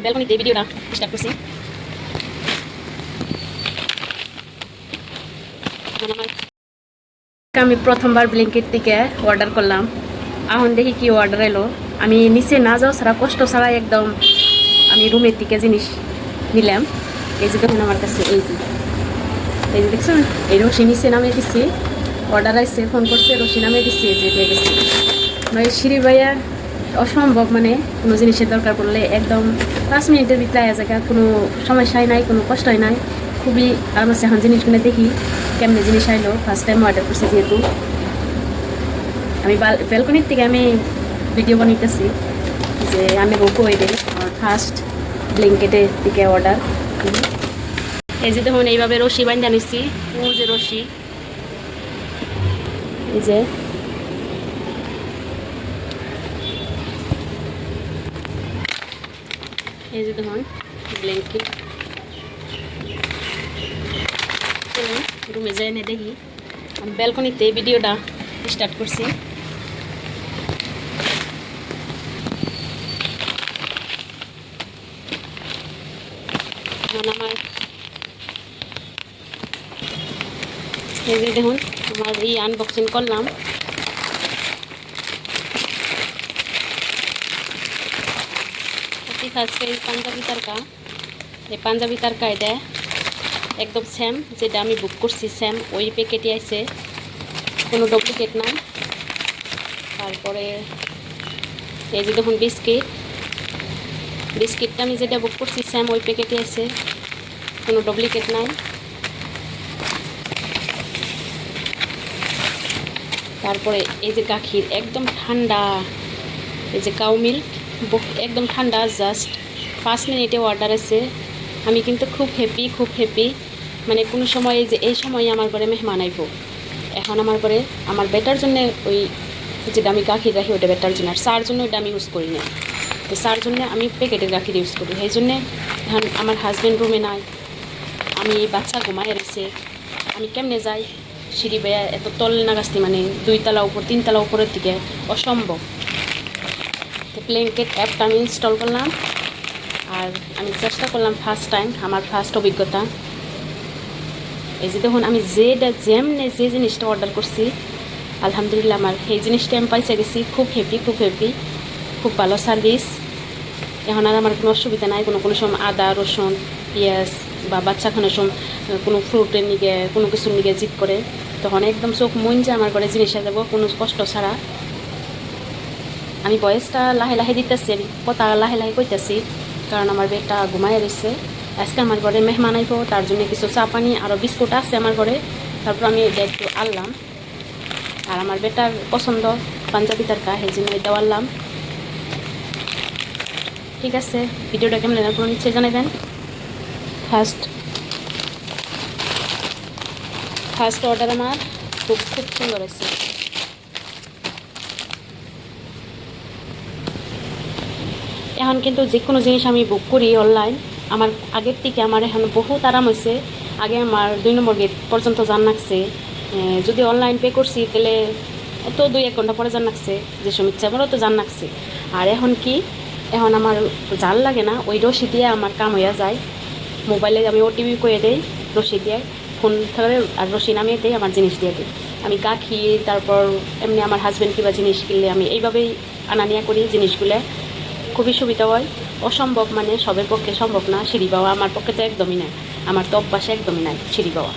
ব্যালকনিতে ভিডিওটা স্টার্ট করছি। আমি প্রথমবার ব্লিঙ্কিট থেকে অর্ডার করলাম। এখন দেখি কি অর্ডার এলো। আমি নিচে না যাও ছাড়া কষ্ট ছাড়া একদম আমি রুমের থেকে জিনিস নিলাম। এই যে দেখুন আমার কাছে এই যে দেখছেন, এই রশি নিচে নামিয়ে দিচ্ছি। অর্ডার আসছে, ফোন করছে, রশি নামিয়ে দিচ্ছি, এই যে দিয়ে গেছি। মানে সিঁড়ি ভাইয়া অসম্ভব, মানে কোনো জিনিসের দরকার পড়লে একদম 5 মিনিটের ভিতরে আয়া জায়গা, কোনো সমস্যাই নাই, কোনো কষ্টই নাই, খুবই আরাম আছে। এখন জিনিসগুলো দেখি কেমনে জিনিস আইলো। ফার্স্ট টাইম অর্ডার করছি যেহেতু আমি ব্যালকনির থেকে আমি ভিডিও বানাইতেছি যে আমি রোকো এই দিন আমার ফার্স্ট ব্লিঙ্কেটের থেকে অর্ডার। এই যে দেখুন এইভাবে রশি বান্ধা নিচ্ছি, ও যে রশি, এই যে এই যে দেখুন ব্ল্যাঙ্কেট। রুমে যাই না দেখি, আমি ব্যালকনিতে ভিডিওটা স্টার্ট করছি। আমার এই যে দেখুন আমার এই আনবক্সিং করলাম। ফার্স্টে এই পাঞ্জাবি তারকা, এই পাঞ্জাবি তারকা এটা একদম সেম যেটা আমি বুক করছি, সেম ওই প্যাকেটই আছে, কোনো ডুপ্লিকেট নাই। তারপরে এই যে দেখুন বিস্কিটটা আমি যেটা বুক করছি সেম ওই প্যাকেটই আছে, কোনো ডুপ্লিকেট নাই। তারপরে এই যে গাখির একদম ঠান্ডা, এই যে কাউ মিল্ক একদম ঠান্ডা, জাস্ট 5 মিনিটে অর্ডার আছে। আমি কিন্তু খুব হ্যাপি, মানে কোনো সময় এই সময় আমার ঘরে মেহমান আইব। এখন আমার ঘরে আমার বেটার জন্য ওই যেটা আমি গাখির রাখি ওইটা বেটার জন্য, আর চার জন্য ওইটা আমি ইউজ করি না। তো চার জন্য আমি প্যাকেটের গাখির ইউজ করি। সেই জন্যে এখন আমার হাজব্যান্ড রুমে নাই, আমি এই বাচ্চা ঘুমায় রয়েছে, আমি কেমনে যাই সিঁড়ি বেয়া এত তল নাগাস্তি, মানে 2 তলা উপর 3 তলা উপরের দিকে অসম্ভব। তো ব্ল্যাঙ্কেট অ্যাপটা আমি ইনস্টল করলাম, আর আমি চেষ্টা করলাম ফার্স্ট টাইম, আমার ফার্স্ট অভিজ্ঞতা। এই যে দেখুন আমি যেমনে যে জিনিসটা অর্ডার করছি আলহামদুলিল্লাহ আমার সেই জিনিসটা আমি পাইছে গেছি। খুব হ্যাপি, খুব ভালো সার্ভিস। এখন আর আমার কোনো অসুবিধা নাই, কোনো সময় আদা রসুন পেঁয়াজ বা বাচ্চা খানোর সময় কোনো ফ্রুটের নিগে কোনো কিছুর নিগে জিদ করে, তখন একদম চোখ মন যে আমার ঘরে জিনিস যাব কোনো কষ্ট ছাড়া। আমি ভয়েসটা লাহে দিতেছি, আমি কথা লাহে কইতেছি, কারণ আমার বেটা ঘুমায় রয়েছে। আজকে আমার ঘরে মেহমান আইব, তার জন্য কিছু চা পানি আরও বিস্কুট আছে আমার ঘরে। তারপর আমি এটা একটু আনলাম, আর আমার বেটার পছন্দ পাঞ্জাবি তারকা, সেই জন্য এটা আনলাম। ঠিক আছে, ভিডিওটা কেমন লাগলো নিশ্চয়ই জানাবেন। ফার্স্ট অর্ডার আমার খুব সুন্দর আছে। এখন কিন্তু যে কোনো জিনিস আমি বুক করি অনলাইন, আমার আগের থেকে আমার এখন বহুত আরাম হয়েছে। আগে আমার 2 নম্বর গেট পর্যন্ত জান লাগছে, যদি অনলাইন পে করছি তাহলে তো 2-1 ঘন্টা পরে জান লাগছে, যে সমীক্ষা আমারও তো জান লাগছে। আর এখন কি, এখন আমার জাল লাগে না, ওই রশি দিয়ে আমার কাম হইয়া যায়। মোবাইলে আমি ওটিপি করে দেই, রশি দিয়ে ফোন থেকে আর রশি নামিয়ে দেই, আমার জিনিস দিয়ে দিই। আমি গাখি তারপর এমনি আমার হাজব্যান্ড কিবা জিনিস কিনলে আমি এইভাবেই আনা নিয়া করি জিনিসগুলো, খুবই সুবিধা হয়। অসম্ভব মানে সবের পক্ষে সম্ভব না সিঁড়ি বাওয়া, আমার পক্ষে তো একদমই নাই, আমার তো অভ্যাসে একদমই নাই সিঁড়ি বাওয়া।